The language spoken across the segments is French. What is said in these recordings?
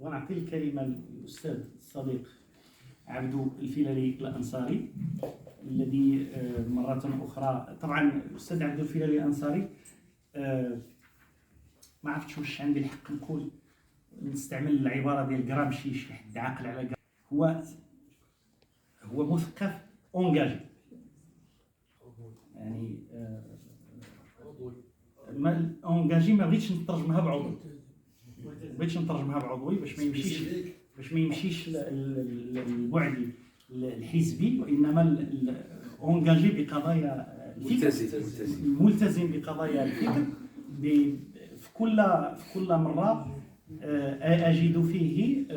ونعطي الكلمة للأستاذ الصديق عبدو الفيلالي الأنصاري الذي مرة أخرى، طبعا الأستاذ عبدو الفيلالي الأنصاري ما عرفتش واش عندي الحق نقول نستعمل العبارة ديال جرامشي شي حد عاقل على هو مثقف اونجاجي، يعني ما اونجاجي ما بغيتش نترجمها بعضوي باش ما يمشيش للبعد الحزبي، وانما اونجاجي بقضايا الفكر، ملتزم بقضايا الفكر. في كل مرة أجد فيه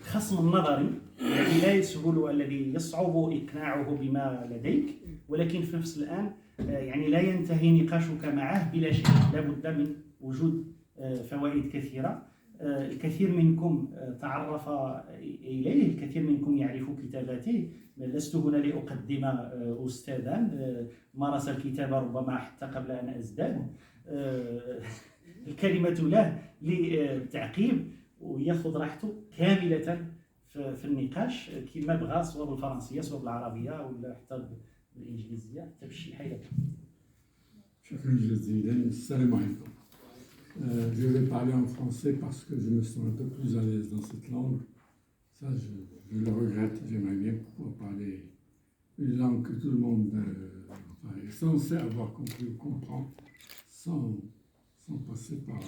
خصم النظري الذي لا يسهل، الذي يصعب إقناعه بما لديك، ولكن في نفس الآن يعني لا ينتهي نقاشك معه بلا شيء، لا بد من وجود فوائد كثيرة. الكثير منكم تعرف إليه، الكثير منكم يعرف كتاباته. لست هنا لأقدم أستاذا، مارس الكتابة ربما حتى قبل أن أزداد. الكلمة له للتعقيب ويأخذ راحته كاملة في النقاش كما بغى، سواء بالفرنسية سواء بالعربية ولا حتى بالإنجليزية حتى بالشيحة. شكرا جزيلا. السلام عليكم. Je vais parler en français parce que je me sens un peu plus à l'aise dans cette langue. Ça, je le regrette. J'aimerais bien pouvoir parler une langue que tout le monde est censé avoir compris ou comprendre sans passer par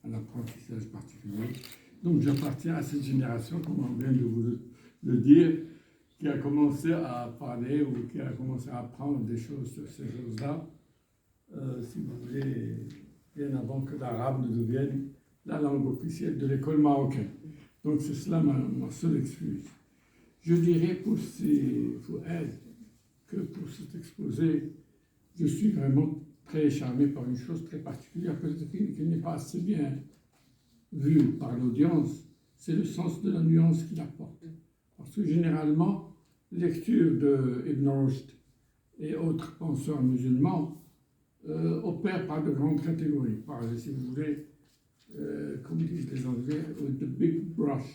un apprentissage particulier. Donc, j'appartiens à cette génération, comme on vient de vous le dire, qui a commencé à parler ou qui a commencé à apprendre des choses sur ces choses-là, si vous voulez, bien avant que l'arabe ne devienne la langue officielle de l'école marocaine. Donc c'est cela ma seule excuse. Je dirais pour Fouad que pour cet exposé, je suis vraiment très charmé par une chose très particulière, peut-être qui n'est pas assez bien vue par l'audience, c'est le sens de la nuance qu'il apporte. Parce que généralement, lecture de Ibn Rushd et autres penseurs musulmans opère par de grandes catégories, par, si vous voulez, comme disent les Anglais, with the big brush.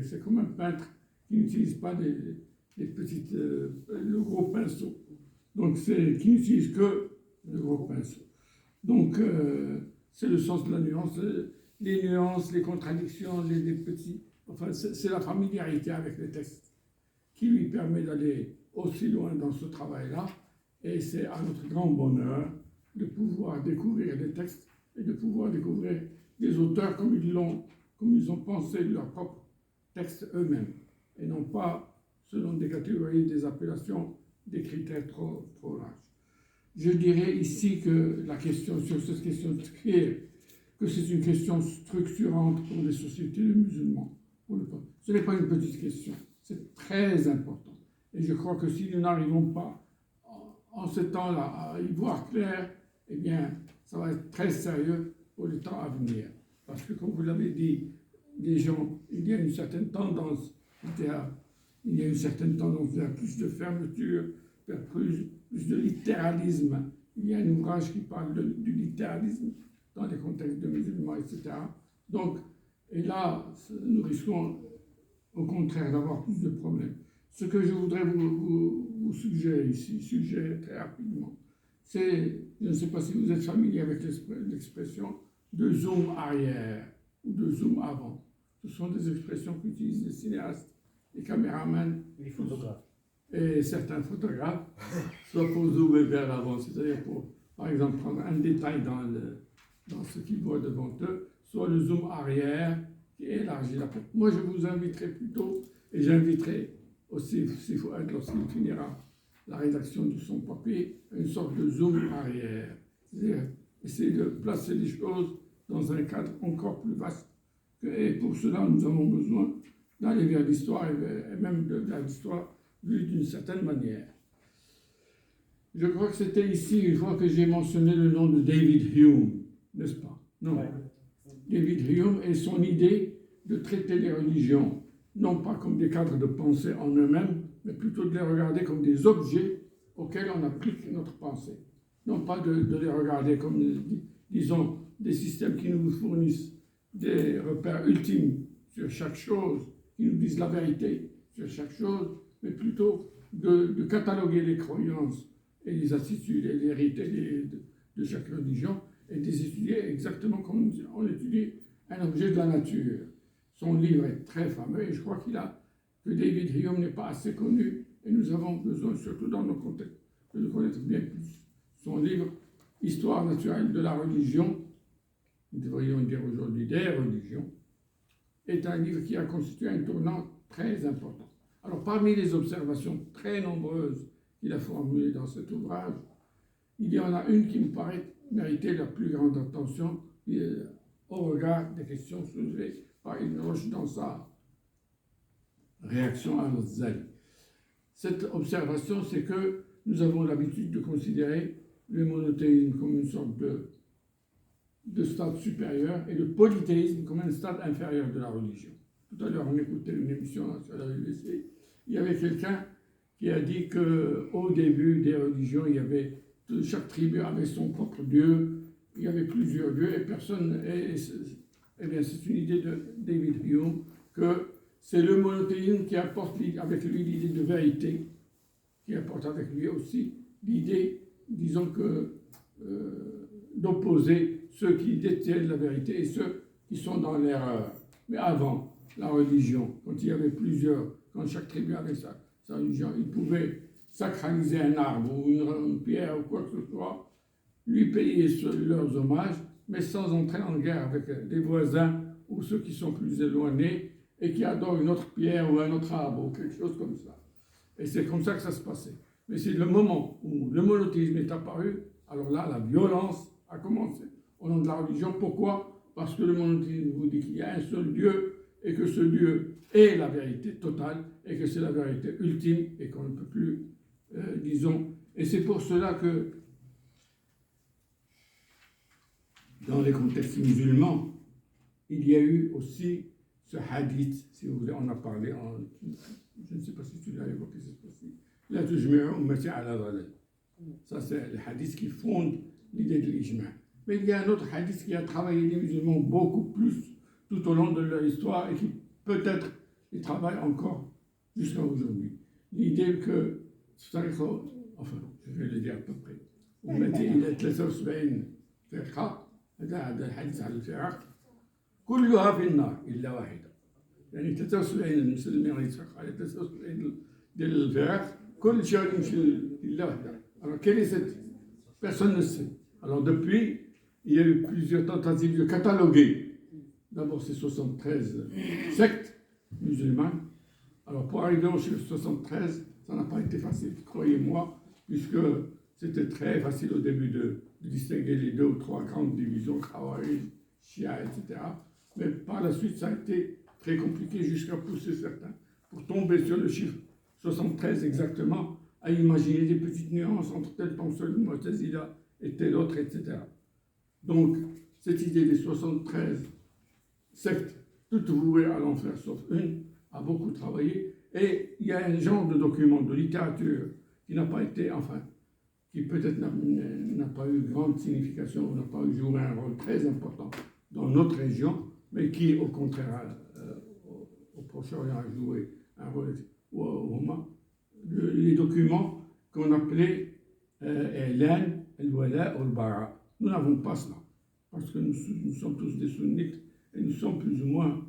C'est comme un peintre qui n'utilise pas les petites, le gros pinceau. Donc, qui n'utilise que le gros pinceau. Donc, c'est le sens de la nuance, les nuances, les contradictions, les petits. Enfin, c'est la familiarité avec les textes qui lui permet d'aller aussi loin dans ce travail-là. Et c'est à notre grand bonheur de pouvoir découvrir les textes et de pouvoir découvrir les auteurs comme ils ont pensé de leurs propres textes eux-mêmes, et non pas selon des catégories, des appellations, des critères trop larges. Je dirais ici que la question sur cette question de créer, que c'est une question structurante pour les sociétés de musulmans. Ce n'est pas une petite question, c'est très important. Et je crois que si nous n'arrivons pas en ce temps-là à y voir clair, eh bien, ça va être très sérieux pour le temps à venir. Parce que, comme vous l'avez dit, les gens, il y a une certaine tendance vers plus de fermeture, vers plus de littéralisme. Il y a un ouvrage qui parle du littéralisme dans les contextes de musulmans, etc. Donc, et là, nous risquons au contraire d'avoir plus de problèmes. Ce que je voudrais vous suggérer ici, très rapidement, c'est, je ne sais pas si vous êtes familier avec l'expression de zoom arrière ou de zoom avant. Ce sont des expressions qu'utilisent les cinéastes, les caméramans, les photographes et certains photographes, soit pour zoomer vers l'avant, c'est-à-dire pour, par exemple, prendre un détail dans ce qu'ils voient devant eux, soit le zoom arrière qui élargit la porte. Moi, je vous inviterai plutôt, et j'inviterai aussi, s'il faut être, lorsqu'il finira la rédaction de son papier, une sorte de zoom arrière. C'est-à-dire essayer de placer les choses dans un cadre encore plus vaste. Et pour cela, nous avons besoin d'aller vers l'histoire, et même vers l'histoire vue d'une certaine manière. Je crois que c'était ici, une fois que j'ai mentionné le nom de David Hume, n'est-ce pas? Non. Ouais. David Hume et son idée de traiter les religions, non pas comme des cadres de pensée en eux-mêmes, mais plutôt de les regarder comme des objets auxquels on applique notre pensée. Non pas de les regarder comme, disons, des systèmes qui nous fournissent des repères ultimes sur chaque chose, qui nous disent la vérité sur chaque chose, mais plutôt de cataloguer les croyances et les attitudes et les rites de chaque religion et de les étudier exactement comme on étudie un objet de la nature. Son livre est très fameux et je crois que David Hume n'est pas assez connu et nous avons besoin, surtout dans nos contextes, de le connaître bien plus. Son livre « Histoire naturelle de la religion », nous devrions dire aujourd'hui des religions, est un livre qui a constitué un tournant très important. Alors, parmi les observations très nombreuses qu'il a formulées dans cet ouvrage, il y en a une qui me paraît mériter la plus grande attention au regard des questions soulevées par Ibn Rushd dans sa réaction à Al-Ghazali. Cette observation, c'est que nous avons l'habitude de considérer le monothéisme comme une sorte de stade supérieur et le polythéisme comme un stade inférieur de la religion. Tout à l'heure, on écoutait une émission sur la BBC. Il y avait quelqu'un qui a dit qu'au début des religions, chaque tribu avait son propre dieu, il y avait plusieurs dieux et personne. Eh bien, c'est une idée de David Hume que c'est le monothéisme qui apporte avec lui l'idée de vérité, qui apporte avec lui aussi l'idée, disons d'opposer ceux qui détiennent la vérité et ceux qui sont dans l'erreur. Mais avant la religion, quand chaque tribu avait sa religion, ils pouvaient sacraliser un arbre ou une pierre ou quoi que ce soit, lui payer leurs hommages, mais sans entrer en guerre avec des voisins ou ceux qui sont plus éloignés et qui adorent une autre pierre ou un autre arbre ou quelque chose comme ça. Et c'est comme ça que ça se passait. Mais c'est le moment où le monothéisme est apparu, alors là, la violence a commencé au nom de la religion. Pourquoi? Parce que le monothéisme vous dit qu'il y a un seul Dieu et que ce Dieu est la vérité totale et que c'est la vérité ultime et qu'on ne peut plus, disons. Et c'est pour cela que dans les contextes musulmans, il y a eu aussi ce hadith, si vous voulez, on a parlé, je ne sais pas si tu l'as évoqué cette fois-ci, la tujmi'u ummati ala dhalal. Ça, c'est le hadith qui fonde l'idée de l'ijma'. Mais il y a un autre hadith qui a travaillé les musulmans beaucoup plus tout au long de leur histoire et qui peut-être les travaille encore jusqu'à aujourd'hui. L'idée que, enfin, je vais le dire à peu près, ummati ila 73 فرقة هذا الحديث عن الفرق كلها في النار إلا واحدة. يعني 73 المسلمين يتفرقوا على 73 ديال الفرق كل شيء يمشي إلا واحدة. Alors quelle est cette? Personne ne sait. Alors depuis, il y a eu plusieurs tentatives de cataloguer. D'abord ces 73 sectes musulmanes. Alors pour arriver au chiffre 73, ça n'a pas été facile, croyez-moi, puisque c'était très facile au début de distinguer les 2 ou 3 grandes divisions, Khawarij, Shia, etc. Mais par la suite, ça a été très compliqué jusqu'à pousser certains pour tomber sur le chiffre 73 exactement, à imaginer des petites nuances entre telle pensée de Mu'tazila et telle autre, etc. Donc, cette idée des 73 sectes, toutes vouées à l'enfer sauf une, a beaucoup travaillé. Et il y a un genre de document, de littérature, qui n'a pas été, enfin, qui peut-être n'a pas eu grande signification, ou n'a pas joué un rôle très important dans notre région, mais qui, au contraire, au Proche-Orient, a joué un rôle, les documents qu'on appelait I'lan, al-Wala ou al-Bara. Nous n'avons pas cela, parce que nous sommes tous des sunnites, et nous sommes plus ou moins,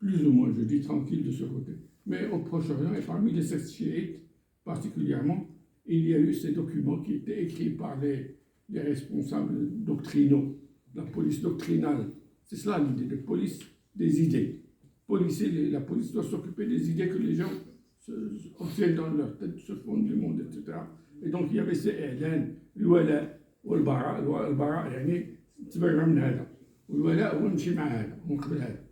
je dis tranquilles de ce côté. Mais au Proche-Orient, et parmi les sectes chiites particulièrement, il y a eu ces documents qui étaient écrits par les responsables doctrinaux, la police doctrinale. C'est cela l'idée de police des idées. La police doit s'occuper des idées que les gens obtiennent dans leur tête, se font du monde, etc. Et donc il y avait ces I'lan, الولاء والبراء. البراء يعني تبرع من هذا والولاء هو نمشي مع هذا ونقبل هذا.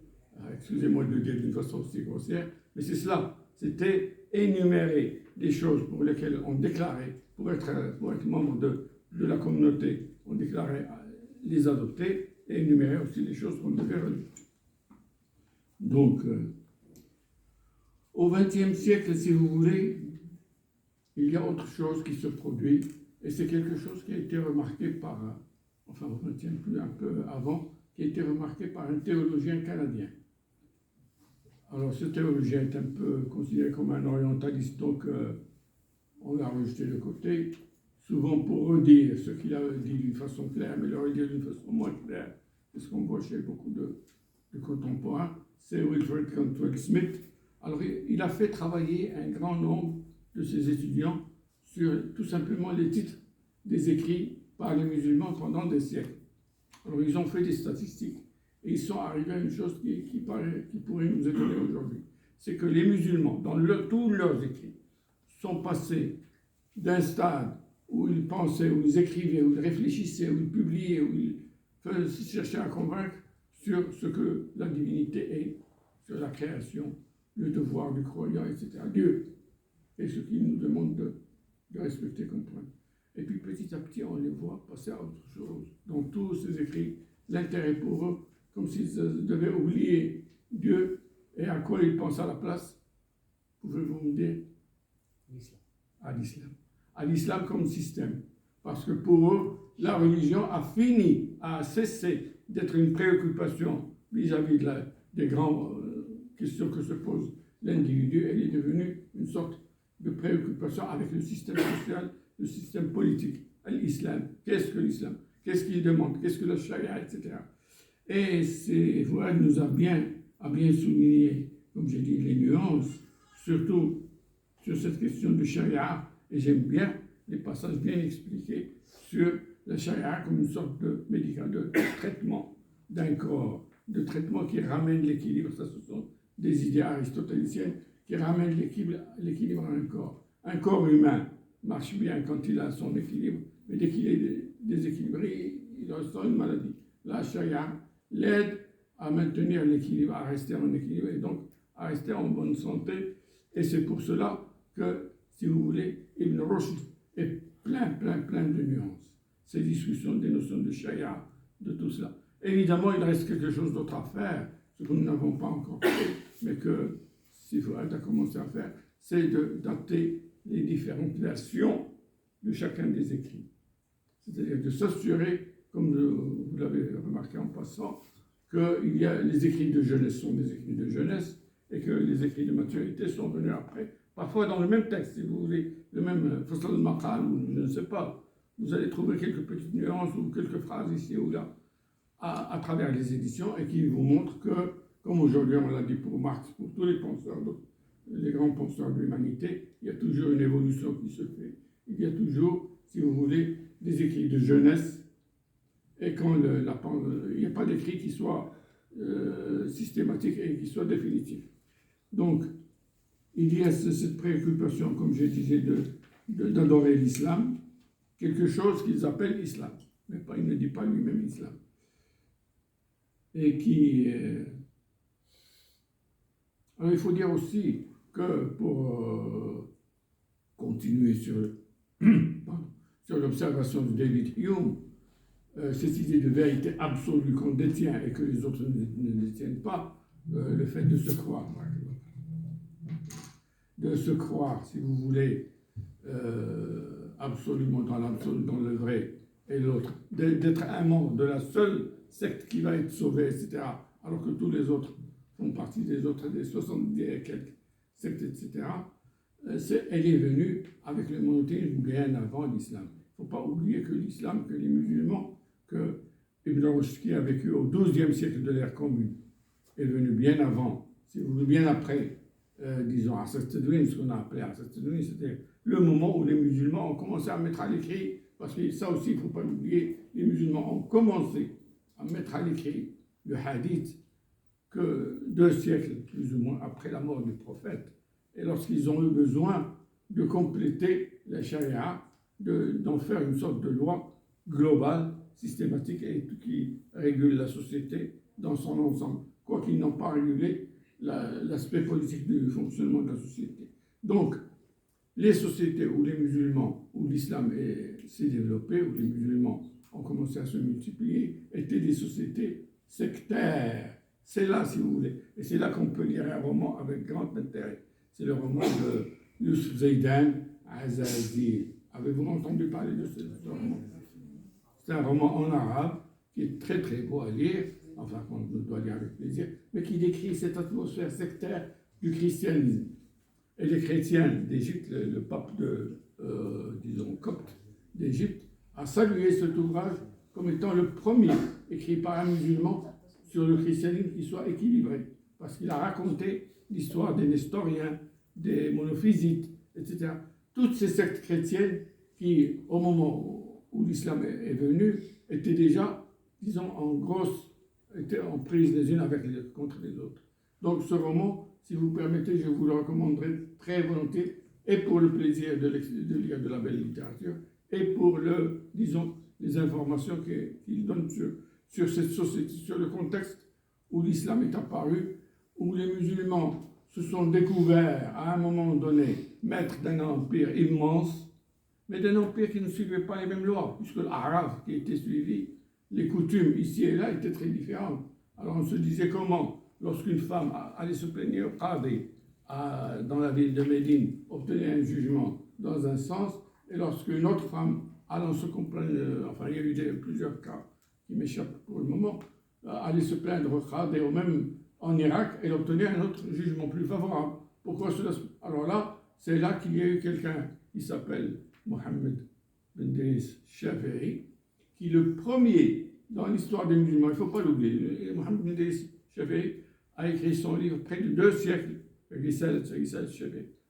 Excusez-moi de le dire d'une façon aussi grossière, mais c'est cela. C'était énumérer des choses pour lesquelles on déclarait, pour être membre de la communauté, on déclarait les adopter, et énumérer aussi les choses qu'on devait rejeter. Donc, au XXe siècle, si vous voulez, il y a autre chose qui se produit, et c'est quelque chose qui a été remarqué par, enfin au XXe, plus un peu avant, qui a été remarqué par un théologien canadien. Alors, ce théologien est un peu considéré comme un orientaliste, donc on l'a rejeté de côté, souvent pour redire ce qu'il a dit d'une façon claire, mais le redire d'une façon moins claire. C'est ce qu'on voit chez beaucoup de contemporains. C'est Wilfred Cantwell Smith. Alors, il a fait travailler un grand nombre de ses étudiants sur tout simplement les titres des écrits par les musulmans pendant des siècles. Alors, ils ont fait des statistiques et ils sont arrivés à une chose qui pourrait nous étonner aujourd'hui. C'est que les musulmans, dans tous leurs écrits, sont passés d'un stade où ils pensaient, où ils écrivaient, où ils réfléchissaient, où ils publiaient, où ils cherchaient à convaincre sur ce que la divinité est, sur la création, le devoir du croyant, etc. Dieu, et ce qu'il nous demande de respecter comme point. Et puis petit à petit, on les voit passer à autre chose. Dans tous ces écrits, l'intérêt pour eux, comme s'ils devaient oublier Dieu et à quoi ils pensent à la place. Pouvez-vous me dire? L'islam. À l'islam. À l'islam comme système. Parce que pour eux, la religion a cessé d'être une préoccupation vis-à-vis des grandes questions que se pose l'individu. Elle est devenue une sorte de préoccupation avec le système social, le système politique. L'islam, qu'est-ce que l'islam? Qu'est-ce qu'il demande? Qu'est-ce que la charia, etc. Et Fouad nous a bien souligné, comme j'ai dit, les nuances, surtout sur cette question de charia, et j'aime bien les passages bien expliqués sur la charia comme une sorte de médical, de traitement d'un corps, de traitement qui ramène l'équilibre. Ça, ce sont des idées aristotéliciennes qui ramènent l'équilibre à un corps. Un corps humain marche bien quand il a son équilibre, mais dès qu'il est déséquilibré, il ressent une maladie. La charia l'aide à maintenir l'équilibre, à rester en équilibre et donc à rester en bonne santé. Et c'est pour cela que, si vous voulez, Ibn Rushd est plein de nuances. Ces discussions des notions de charia, de tout cela. Évidemment, il reste quelque chose d'autre à faire, ce que nous n'avons pas encore fait, mais que si Fouad a commencé à faire, c'est de dater les différentes versions de chacun des écrits. C'est-à-dire de s'assurer, comme vous l'avez remarqué en passant, qu'il y a les écrits de jeunesse sont des écrits de jeunesse et que les écrits de maturité sont venus après. Parfois dans le même texte, si vous voulez, le même Fasl al-Maqal, ou je ne sais pas, vous allez trouver quelques petites nuances ou quelques phrases ici ou là à travers les éditions et qui vous montrent que, comme aujourd'hui on l'a dit pour Marx, pour tous les penseurs, les grands penseurs de l'humanité, il y a toujours une évolution qui se fait. Il y a toujours, si vous voulez, des écrits de jeunesse et quand il n'y a pas d'écrit qui soit systématique et qui soit définitif. Donc, il y a cette préoccupation, comme je disais, d'adorer l'islam, quelque chose qu'ils appellent islam, mais il ne dit pas lui-même islam. Et qui... Alors, il faut dire aussi que pour continuer sur l'observation de David Hume, cette idée de vérité absolue qu'on détient et que les autres ne détiennent pas, le fait de se croire, si vous voulez, absolument dans l'absolu, dans le vrai, et l'autre, d'être un membre de la seule secte qui va être sauvée, etc., alors que tous les autres font partie des autres, des 70 et quelques sectes, etc., elle est venue avec le monothéisme bien avant l'islam. Il ne faut pas oublier que l'islam, que les musulmans, que Ibn Rushd, qui a vécu au XIIe siècle de l'ère commune, est venu bien avant, si vous voulez, bien après, disons, Asas Tadwin, ce qu'on a appelé Asas Tadwin, c'était le moment où les musulmans ont commencé à mettre à l'écrit, parce que ça aussi, il ne faut pas l'oublier, les musulmans ont commencé à mettre à l'écrit le hadith que 2 siècles, plus ou moins, après la mort du prophète, et lorsqu'ils ont eu besoin de compléter la charia, d'en faire une sorte de loi globale, systématique et qui régule la société dans son ensemble, quoiqu'ils n'ont pas régulé l'aspect politique du fonctionnement de la société. Donc, les sociétés où les musulmans, où l'islam s'est développé, où les musulmans ont commencé à se multiplier, étaient des sociétés sectaires. C'est là, si vous voulez, et c'est là qu'on peut lire un roman avec grand intérêt. C'est le roman de Yusuf Zaidan, Azazil. Avez-vous entendu parler de ce roman? C'est un roman en arabe qui est très très beau à lire enfin qu'on doit lire avec plaisir, mais qui décrit cette atmosphère sectaire du christianisme. Et les chrétiens d'Égypte, le pape disons, copte d'Égypte, a salué cet ouvrage comme étant le premier écrit par un musulman sur le christianisme qui soit équilibré, parce qu'il a raconté l'histoire des Nestoriens, des Monophysites, etc. Toutes ces sectes chrétiennes qui, au moment où l'islam est venu, étaient déjà, disons, étaient en prise les unes contre les autres. Donc ce roman, si vous permettez, je vous le recommanderai très volontiers, et pour le plaisir de lire de la belle littérature, et pour disons, les informations qu'il donne sur cette société, sur le contexte où l'islam est apparu, où les musulmans se sont découverts à un moment donné maîtres d'un empire immense, mais d'un empire qui ne suivait pas les mêmes lois, puisque l'arabe qui était suivi, les coutumes ici et là étaient très différentes. Alors on se disait comment, lorsqu'une femme allait se plaigner au qadi dans la ville de Médine, obtenait un jugement dans un sens, et lorsqu'une autre femme allant se plaindre, enfin il y a eu plusieurs cas qui m'échappent pour le moment, allait se plaindre au qadi, ou même en Irak, elle obtenait un autre jugement plus favorable. Pourquoi cela? Alors là, c'est là qu'il y a eu quelqu'un qui s'appelle Mohammed Ben Idriss Shafi'i, qui est le premier dans l'histoire des musulmans, il ne faut pas l'oublier. Mohammed Ben Idriss Shafi'i a écrit son livre près de 2 siècles,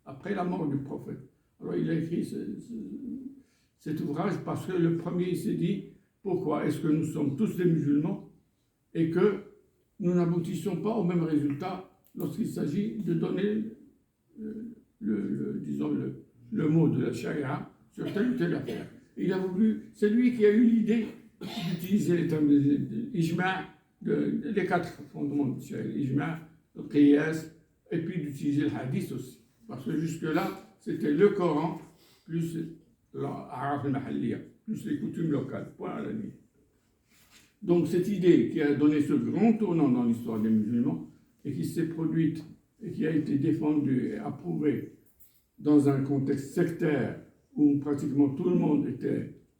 après la mort du prophète. Alors il a écrit cet ouvrage parce que le premier s'est dit, pourquoi est-ce que nous sommes tous des musulmans et que nous n'aboutissons pas au même résultat lorsqu'il s'agit de donner le mot de la charia sur telle ou telle affaire. Il a voulu, c'est lui qui a eu l'idée d'utiliser les termes d'ijma', les 4 fondements de charia, l'ijma', le qiyas, et puis d'utiliser le hadith aussi. Parce que jusque-là, c'était le Coran plus l'arabe al-mahalliya, plus les coutumes locales, point à la ligne. Donc cette idée qui a donné ce grand tournant dans l'histoire des musulmans et qui s'est produite et qui a été défendue et approuvée dans un contexte sectaire où pratiquement tout le monde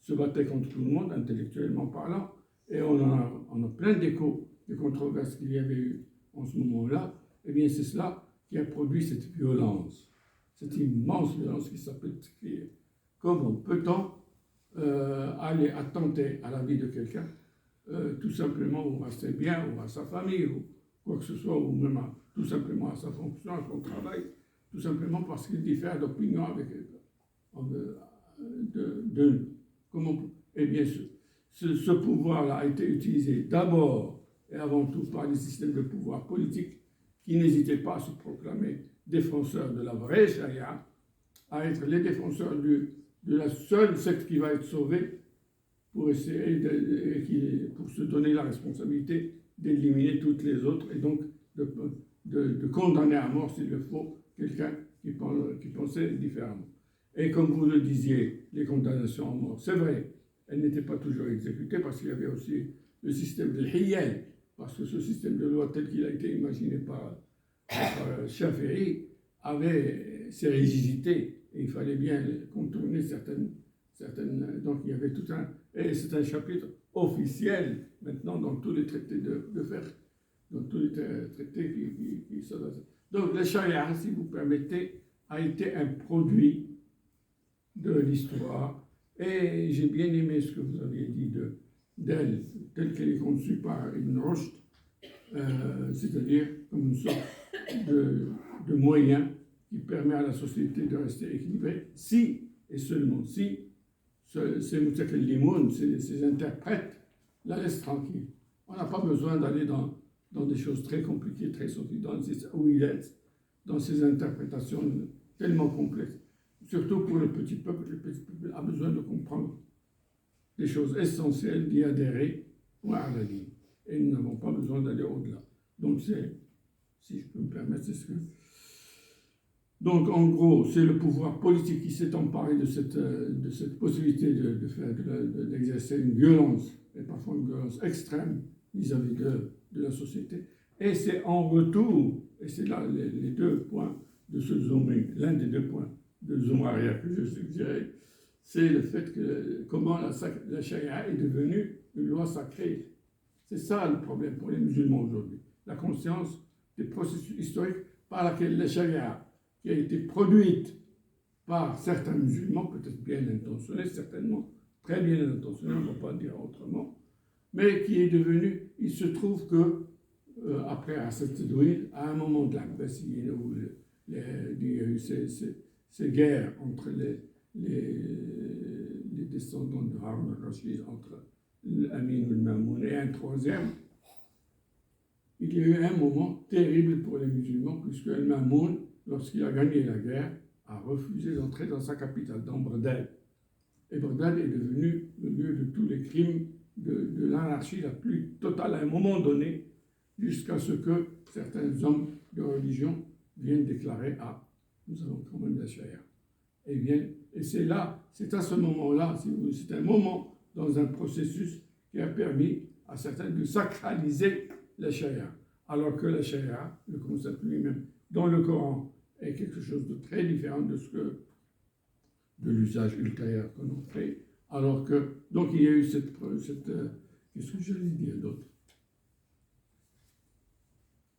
se battait contre tout le monde, intellectuellement parlant, et on a plein d'échos des controverses qu'il y avait eu en ce moment-là, eh bien c'est cela qui a produit cette violence, cette immense violence qui s'appelle tkfir. Comment peut-on aller attenter à la vie de quelqu'un tout simplement, ou à ses biens, ou à sa famille, ou quoi que ce soit, ou même tout simplement à sa fonction, à son travail, tout simplement parce qu'il diffère d'opinion avec comment, eh bien, ce pouvoir-là a été utilisé d'abord et avant tout par les systèmes de pouvoir politique qui n'hésitaient pas à se proclamer défenseurs de la vraie charia, à être les défenseurs de la seule secte qui va être sauvée, pour essayer pour se donner la responsabilité d'éliminer toutes les autres et donc de condamner à mort, s'il le faut, quelqu'un qui pensait différemment. Et comme vous le disiez, les condamnations à mort, c'est vrai, elles n'étaient pas toujours exécutées parce qu'il y avait aussi le système de l'hiyal, parce que ce système de loi tel qu'il a été imaginé par Shafi'i avait ses rigidités et il fallait bien contourner certaines. Donc il y avait tout un. Et c'est un chapitre officiel maintenant dans tous les traités de fer, dans tous les traités qui sont. Donc la charia, si vous permettez, a été un produit de l'histoire. Et j'ai bien aimé ce que vous aviez dit d'elle, telle qu'elle est conçue par Ibn Rushd, c'est-à-dire comme une sorte de moyen qui permet à la société de rester équilibrée, si et seulement si ces mutakalimoun, ces interprètes, la laissent tranquille. On n'a pas besoin d'aller dans des choses très compliquées, très sophistiquées, dans ces interprétations tellement complexes. Surtout pour le petit peuple a besoin de comprendre des choses essentielles, d'y adhérer, point à la ligne. Et nous n'avons pas besoin d'aller au-delà. Donc si je peux me permettre, c'est ce que... Donc, en gros, c'est le pouvoir politique qui s'est emparé de cette possibilité d'exercer une violence, et parfois une violence extrême vis-à-vis de la société. Et c'est en retour, et c'est là les 2 points de ce zooming, l'un des 2 points de zoom arrière que je suggérais, c'est le fait que comment la charia est devenue une loi sacrée. C'est ça le problème pour les musulmans aujourd'hui. La conscience des processus historiques par lesquels la charia, qui a été produite par certains musulmans, peut-être bien intentionnés, certainement très bien intentionnés, on ne va pas dire autrement, mais qui est devenue, il se trouve que, après Hassan Tedouil, à un moment de l'Abbasiyyin, où il y a eu ces guerres entre les descendants de Harun al-Rashid, entre l'Amin ou le Mamoun et un troisième, il y a eu un moment terrible pour les musulmans, puisque le Mamoun, lorsqu'il a gagné la guerre, a refusé d'entrer dans sa capitale, dans Bagdad. Et Bagdad est devenu le lieu de tous les crimes, de l'anarchie la plus totale à un moment donné, jusqu'à ce que certains hommes de religion viennent déclarer « Ah, nous avons quand même la charia ». Et c'est là, c'est à ce moment-là, c'est un moment dans un processus qui a permis à certains de sacraliser la charia. Alors que la charia, le concept lui-même, dans le Coran, est quelque chose de très différent de de l'usage ultérieur qu'on en fait. Alors que, donc il y a eu cette qu'est-ce que j'allais dire d'autre?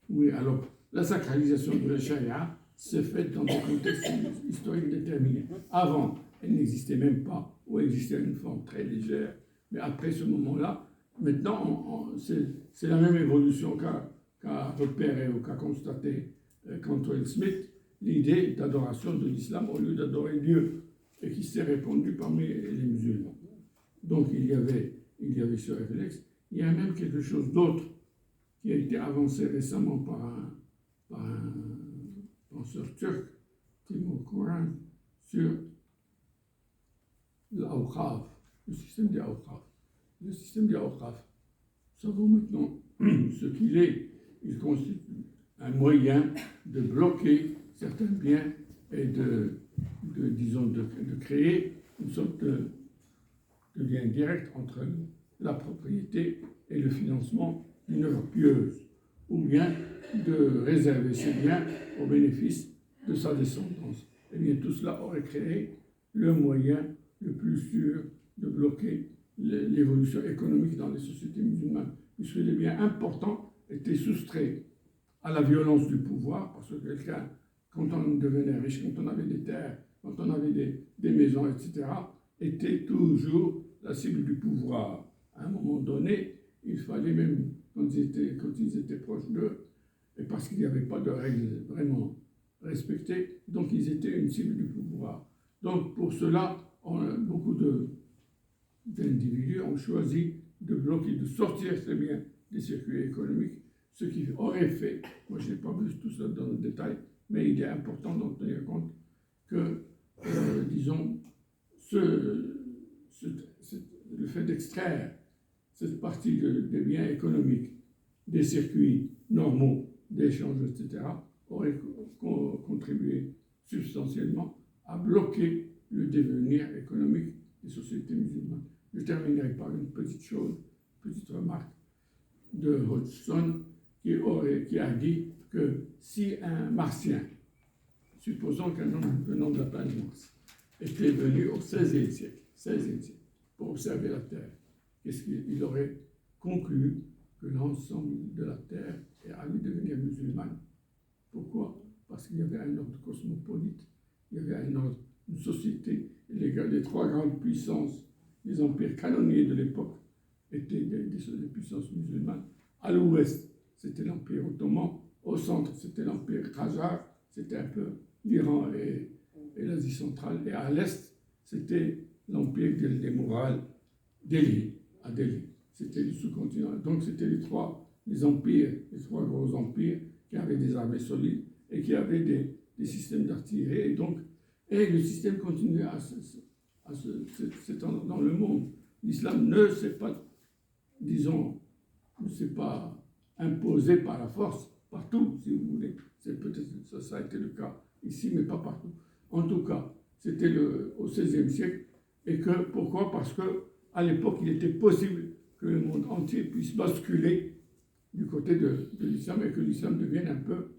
Oui, alors, la sacralisation de la charia s'est faite dans des contextes historiques déterminés. Avant, elle n'existait même pas, ou elle existait une forme très légère. Mais après ce moment-là, maintenant, c'est la même évolution qu'a repéré ou qu'a constaté Cantwell Smith, l'idée d'adoration de l'islam au lieu d'adorer Dieu, et qui s'est répandue parmi les musulmans. Donc il y avait ce réflexe. Il y a même quelque chose d'autre qui a été avancé récemment par un penseur turc, Timur Kuran, sur l'awqaf, le système des awqaf. Le système des awqaf, nous savons maintenant ce qu'il est. Il constitue un moyen de bloquer certains biens et de créer une sorte de lien direct entre la propriété et le financement d'une œuvre pieuse, ou bien de réserver ses biens au bénéfice de sa descendance. Eh bien, tout cela aurait créé le moyen le plus sûr de bloquer l'évolution économique dans les sociétés musulmanes, puisque les biens importants étaient soustraits à la violence du pouvoir, parce que quelqu'un, quand on devenait riche, quand on avait des terres, quand on avait des maisons, etc., était toujours la cible du pouvoir. À un moment donné, il fallait même, quand ils étaient proches d'eux, et parce qu'il n'y avait pas de règles vraiment respectées, donc ils étaient une cible du pouvoir. Donc pour cela, beaucoup d'individus ont choisi de bloquer, de sortir ces biens des circuits économiques, ce qui aurait fait, moi je n'ai pas vu tout ça dans le détail, mais il est important d'en tenir compte que, disons, le fait d'extraire cette partie des biens économiques, des circuits normaux d'échange, etc., aurait contribué substantiellement à bloquer le devenir économique des sociétés musulmanes. Je terminerai par une petite chose, une petite remarque de Hodgson qui a dit que si un martien, supposons qu'un homme venant de la planète Mars, était venu au XVIe siècle, pour observer la Terre, qu'est-ce qu'il aurait conclu que l'ensemble de la Terre allait devenir musulmane. Pourquoi? Parce qu'il y avait un ordre cosmopolite, il y avait un ordre, une société, les trois grandes puissances, les empires canoniers de l'époque étaient des puissances musulmanes. À l'ouest, c'était l'Empire ottoman, au centre, c'était l'Empire Khazar, c'était un peu l'Iran et l'Asie centrale, et à l'est, c'était l'Empire des Mourales, à Delhi. C'était le sous-continent. Donc c'était les trois gros empires qui avaient des armées solides et qui avaient des systèmes d'artillerie. Et le système continuait à s'étendre dans le monde. L'islam ne s'est pas, disons, ne s'est pas imposé par la force partout, si vous voulez. Peut-être ça a été le cas ici, mais pas partout. En tout cas, c'était au XVIe siècle. Et pourquoi? Parce qu'à l'époque, il était possible que le monde entier puisse basculer du côté de l'islam et que l'islam devienne un peu,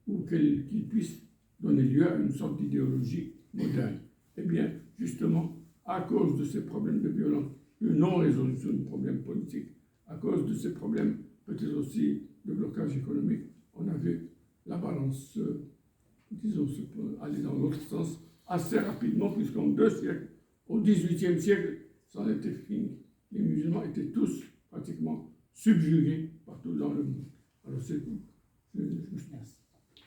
ou qu'il puisse donner lieu à une sorte d'idéologie moderne. Eh bien, justement, à cause de ces problèmes de violence, de non-résolution de problèmes politiques, à cause de ces problèmes, peut-être aussi de blocage économique, on a vu la balance, disons, aller dans l'autre sens assez rapidement, puisqu'en 2 siècles, au XVIIIe siècle, ça en était fini. Les musulmans étaient tous pratiquement subjugués partout dans le monde. Alors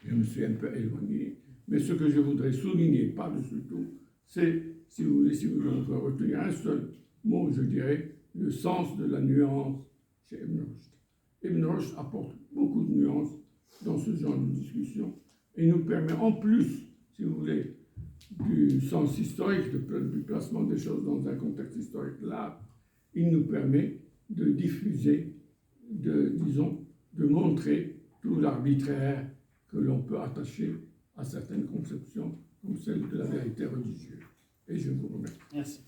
je me suis un peu éloigné, mais ce que je voudrais souligner par-dessus tout, c'est, si vous voulez, si vous devez retenir un seul mot, je dirais, le sens de la nuance chez Ibn Rushd. Ibn Rushd apporte beaucoup de nuances dans ce genre de discussion et nous permet en plus, si vous voulez, du sens historique, du placement des choses dans un contexte historique là, il nous permet de diffuser, disons, de montrer tout l'arbitraire que l'on peut attacher à certaines conceptions comme celle de la vérité religieuse. Et je vous remercie. Merci.